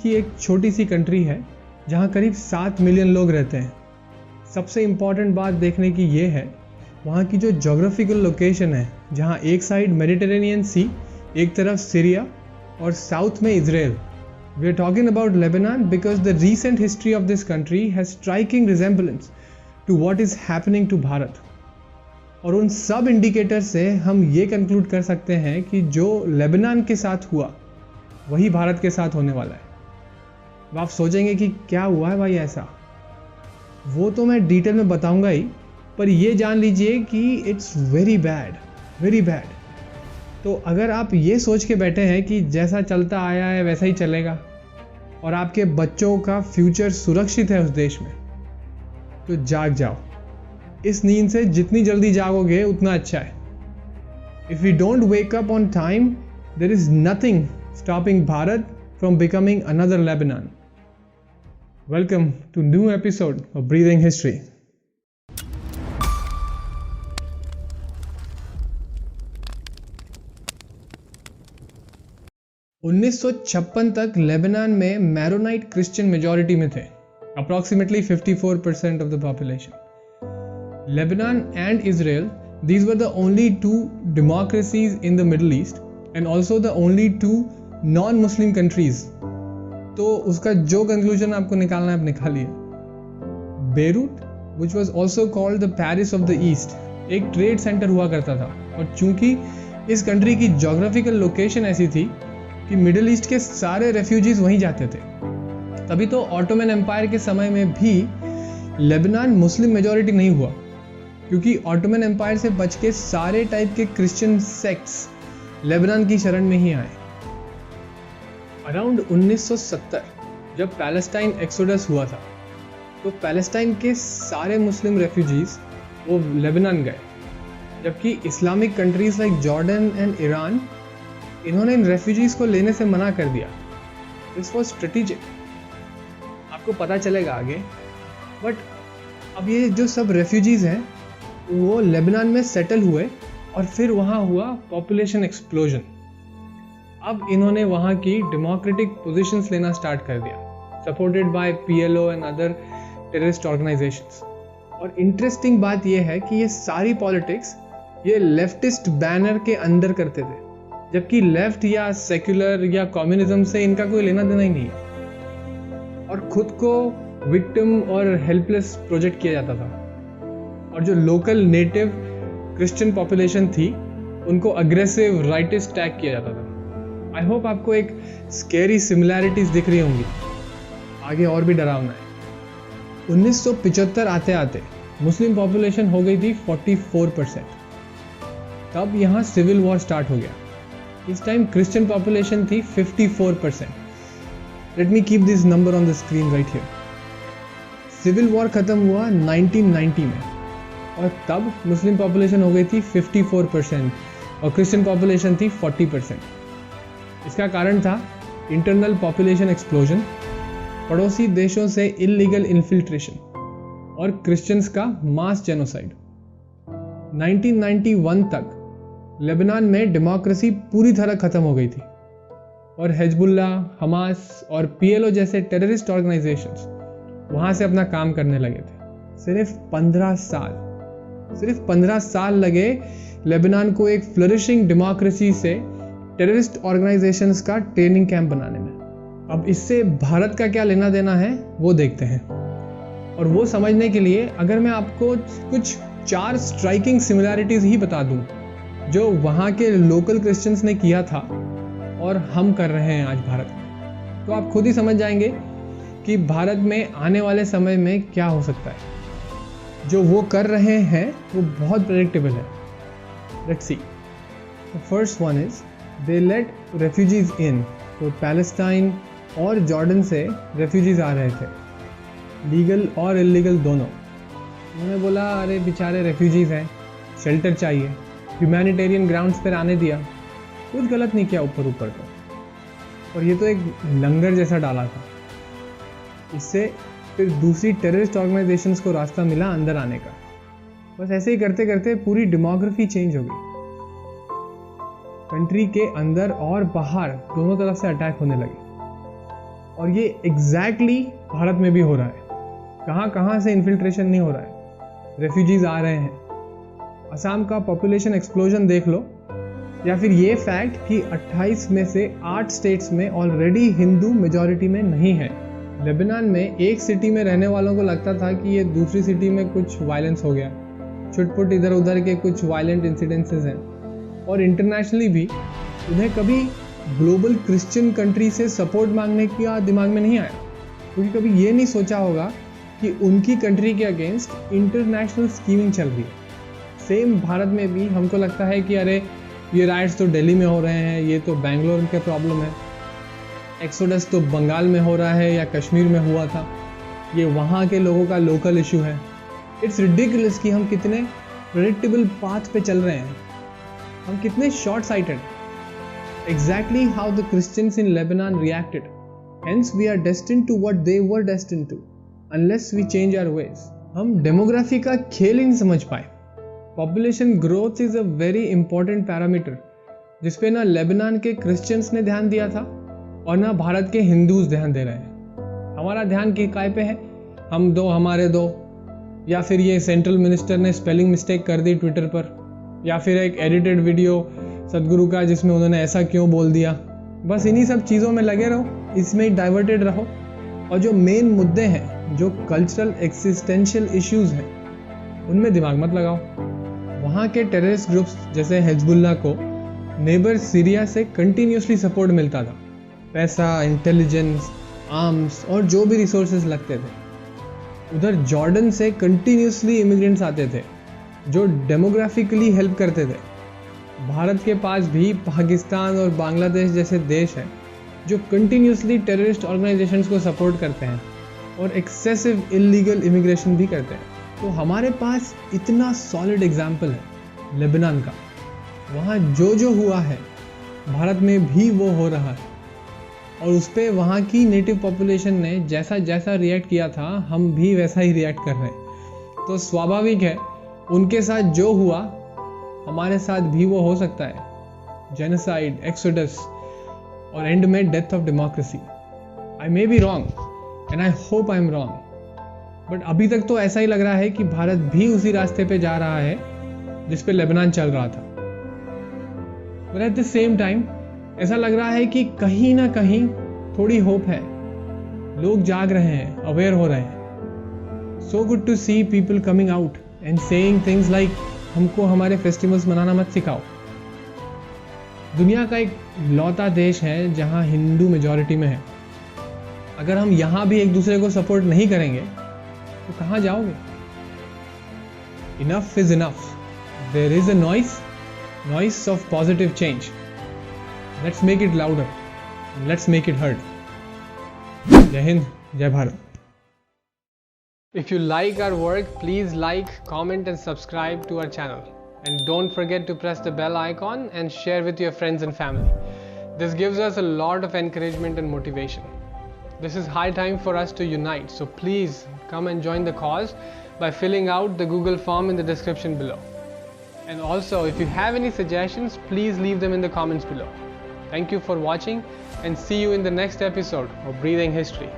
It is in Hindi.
की एक छोटी सी कंट्री है जहाँ करीब 7 मिलियन लोग रहते हैं। सबसे इम्पॉर्टेंट बात देखने की ये है वहाँ की जो जोग्राफिकल लोकेशन है, जहाँ एक साइड मेडिटेरेनियन सी, एक तरफ सीरिया और साउथ में Israel. We are talking about Lebanon because the recent history of this country has striking resemblance to what is happening to Bharat. और उन सब इंडिकेटर से हम ये कंक्लूड कर सकते हैं कि जो लेबनान के साथ हुआ वही भारत के साथ होने वाला है। अब आप सोचेंगे कि क्या हुआ है भाई ऐसा, वो तो मैं डिटेल में बताऊंगा ही, पर ये जान लीजिए कि it's very bad, very bad. तो अगर आप ये सोच के बैठे हैं कि जैसा चलता आया है वैसा ही चलेगा और आपके बच्चों का फ्यूचर सुरक्षित है उस देश में, तो जाग जाओ। इस नींद से जितनी जल्दी जागोगे उतना अच्छा है। If we don't wake up on time, there is nothing stopping Bharat from becoming another Lebanon. Welcome to new episode of breathing history. 1956 तक लेबनान में मैरोनाइट क्रिश्चियन मेजॉरिटी में थे, approximately 54% of the population. Lebanon and Israel, these were the only two democracies in the Middle East and also the only two non-Muslim countries. तो उसका जो कंक्लूजन आपको निकालना है आप निकालिए। Beirut, which was also called the Paris of the East, एक ट्रेड सेंटर हुआ करता था और चूंकि इस कंट्री की जोग्राफिकल लोकेशन ऐसी थी कि मिडिल ईस्ट के सारे रेफ्यूजीज वहीं जाते थे। तभी तो ऑटोमन एम्पायर के समय में भी लेबनान मुस्लिम मेजॉरिटी नहीं हुआ, क्योंकि ऑटोमन एम्पायर से बच के सारे टाइप के क्रिश्चियन सेक्ट्स लेबनान की शरण में ही आए। अराउंड 1970 जब पैलेस्टाइन एक्सोडस हुआ था, तो पैलेस्टाइन के सारे मुस्लिम रेफ्यूजीज वो लेबनान गए, जबकि Islamic countries like Jordan and Iran, इन्होंने इन रेफ्यूजीज को लेने से मना कर दिया। दिस वॉज स्ट्रेटेजिक, आपको पता चलेगा आगे। बट अब ये जो सब रेफ्यूजीज हैं वो लेबनान में सेटल हुए और फिर वहाँ हुआ पॉपुलेशन एक्सप्लोजन। अब इन्होंने वहाँ की डेमोक्रेटिक पोजीशंस लेना स्टार्ट कर दिया, supported by PLO and other terrorist organisations. और इंटरेस्टिंग बात यह है कि ये सारी पॉलिटिक्स ये लेफ्टिस्ट बैनर के अंदर करते थे, जबकि लेफ्ट या सेक्युलर या कम्युनिज्म से इनका कोई लेना देना ही नहीं है। और खुद को विक्टिम और हेल्पलेस प्रोजेक्ट किया जाता था, और जो लोकल नेटिव क्रिश्चियन पॉपुलेशन थी उनको अग्रेसिव राइटिस्ट टैग किया जाता था। आई होप आपको एक स्केरी सिमिलैरिटीज दिख रही होंगी, आगे और भी डरावना है। 1975 आते आते मुस्लिम पॉपुलेशन हो गई थी 44%। तब यहाँ सिविल वॉर स्टार्ट हो गया। इस टाइम क्रिश्चियन पॉपुलेशन थी 54%। Let me keep this number on the screen right here. Civil war खत्म हुआ 1990 में और तब मुस्लिम पॉपुलेशन हो गई थी 54% और क्रिश्चियन पॉपुलेशन थी 40%। इसका कारण था इंटरनल पॉपुलेशन एक्सप्लोजन, पड़ोसी देशों से इल्लीगल इन्फिल्ट्रेशन और क्रिश्चियंस का मास जेनोसाइड। 1991 तक लेबनान में डेमोक्रेसी पूरी तरह खत्म हो गई थी और हिजबुल्लाह, हमास और PLO जैसे टेररिस्ट ऑर्गेनाइजेशंस वहां से अपना काम करने लगे थे। सिर्फ 15 साल लगे लेबनान को एक फ्लरिशिंग डेमोक्रेसी से टेररिस्ट ऑर्गेनाइजेशंस का ट्रेनिंग कैंप बनाने में। अब इससे भारत का क्या लेना देना है वो देखते हैं, और वो समझने के लिए अगर मैं आपको कुछ 4 स्ट्राइकिंग सिमिलैरिटीज ही बता दूं जो वहाँ के लोकल क्रिश्चियंस ने किया था और हम कर रहे हैं आज भारत में, तो आप खुद ही समझ जाएंगे कि भारत में आने वाले समय में क्या हो सकता है। जो वो कर रहे हैं वो बहुत प्रेडिक्टेबल है। Let's see. The first one is they let refugees in. तो पैलेस्टाइन और जॉर्डन से रेफ्यूजीज आ रहे थे, लीगल और इल्लीगल दोनों। उन्होंने बोला अरे बेचारे रेफ्यूजीज हैं, शेल्टर चाहिए, ह्यूमैनिटेरियन ग्राउंड्स पर आने दिया, कुछ गलत नहीं किया ऊपर ऊपर तो। और ये तो एक लंगर जैसा डाला था। इससे फिर दूसरी टेररिस्ट ऑर्गेनाइजेशंस को रास्ता मिला अंदर आने का। बस ऐसे ही करते करते पूरी डेमोग्राफी चेंज हो गई। कंट्री के अंदर और बाहर दोनों तरफ से अटैक होने लगे। और ये एग्जैक्टली भारत में भी हो रहा है। कहाँ कहाँ से इन्फिल्ट्रेशन नहीं हो रहा है, रेफ्यूजीज आ रहे हैं। असम का पॉपुलेशन एक्सप्लोजन देख लो, या फिर ये फैक्ट कि 28 में से 8 स्टेट्स में ऑलरेडी हिंदू मेजॉरिटी में नहीं है। लेबनान में एक सिटी में रहने वालों को लगता था कि ये दूसरी सिटी में कुछ वायलेंस हो गया, छुटपुट इधर उधर के कुछ वायलेंट इंसिडेंसेस हैं। और इंटरनेशनली भी उन्हें कभी ग्लोबल क्रिश्चियन कंट्री से सपोर्ट मांगने का दिमाग में नहीं आया, क्योंकि कभी ये नहीं सोचा होगा कि उनकी कंट्री के अगेंस्ट इंटरनेशनल स्कीमिंग चल रही है। सेम भारत में भी हमको लगता है कि अरे ये राइट्स तो दिल्ली में हो रहे हैं, ये तो बेंगलोर के प्रॉब्लम है, एक्सोडस तो बंगाल में हो रहा है या कश्मीर में हुआ था, ये वहाँ के लोगों का लोकल इशू है। इट्स रिडिकुलस कि हम कितने प्रेडिक्टेबल पाथ पे चल रहे हैं, हम कितने short sighted. Exactly how the Christians in Lebanon reacted, hence we are destined to what they were destined to unless we change our ways. हम डेमोग्राफी का खेल ही नहीं समझ पाए। Population growth is a very important parameter जिसपे ना लेबनान के क्रिश्चियंस ने ध्यान दिया था और ना भारत के हिंदूज ध्यान दे रहे हैं। हमारा ध्यान के काय पे है, हम दो हमारे दो, या फिर ये सेंट्रल मिनिस्टर ने स्पेलिंग मिस्टेक कर दी ट्विटर पर, या फिर एक एडिटेड वीडियो सदगुरु का जिसमें उन्होंने ऐसा क्यों बोल दिया। बस इन्हीं सब चीज़ों में लगे रहो, इसमें ही डाइवर्टेड रहो, और जो मेन मुद्दे हैं, जो कल्चरल एक्सिस्टेंशियल इश्यूज हैं, उनमें दिमाग मत लगाओ। वहाँ के टेररिस्ट ग्रुप्स जैसे हिजबुल्लाह को नेबर सीरिया से कंटिन्यूसली सपोर्ट मिलता था, पैसा, इंटेलिजेंस, आर्म्स और जो भी रिसोर्सेज लगते थे। उधर जॉर्डन से कंटिन्यूसली इमिग्रेंट्स आते थे जो डेमोग्राफिकली हेल्प करते थे। भारत के पास भी पाकिस्तान और बांग्लादेश जैसे देश हैं जो कंटिन्यूसली टेररिस्ट ऑर्गेनाइजेशंस को सपोर्ट करते हैं और एक्सेसिव इलीगल इमिग्रेशन भी करते हैं। तो हमारे पास इतना सॉलिड एग्जाम्पल है लेबनान का। वहाँ जो हुआ है भारत में भी वो हो रहा है, और उस पर वहाँ की नेटिव पॉपुलेशन ने जैसा जैसा रिएक्ट किया था, हम भी वैसा ही रिएक्ट कर रहे हैं। तो स्वाभाविक है उनके साथ जो हुआ हमारे साथ भी वो हो सकता है। जेनोसाइड, एक्सोडस और एंड में death of democracy. I may be wrong and I hope I am wrong, but अभी तक तो ऐसा ही लग रहा है कि भारत भी उसी रास्ते पे जा रहा है जिस पे लेबनान चल रहा था। But at the same time ऐसा लग रहा है कि कहीं ना कहीं थोड़ी होप है, लोग जाग रहे हैं, अवेयर हो रहे हैं। So good to see people coming out and saying things like हमको हमारे फेस्टिवल्स मनाना मत सिखाओ। दुनिया का एक लौता देश है जहां हिंदू मेजॉरिटी में है। अगर हम यहां भी एक दूसरे को सपोर्ट नहीं करेंगे तो कहां जाओगे? Enough is enough. There is a noise of positive change. Let's make it louder, let's make it heard. जय हिंद, जय Bharat. If you like our work, please like, comment and subscribe to our channel. And don't forget to press the bell icon and share with your friends and family. This gives us a lot of encouragement and motivation. This is high time for us to unite, so please come and join the cause by filling out the Google form in the description below. And also, if you have any suggestions, please leave them in the comments below. Thank you for watching and see you in the next episode of Breathing History.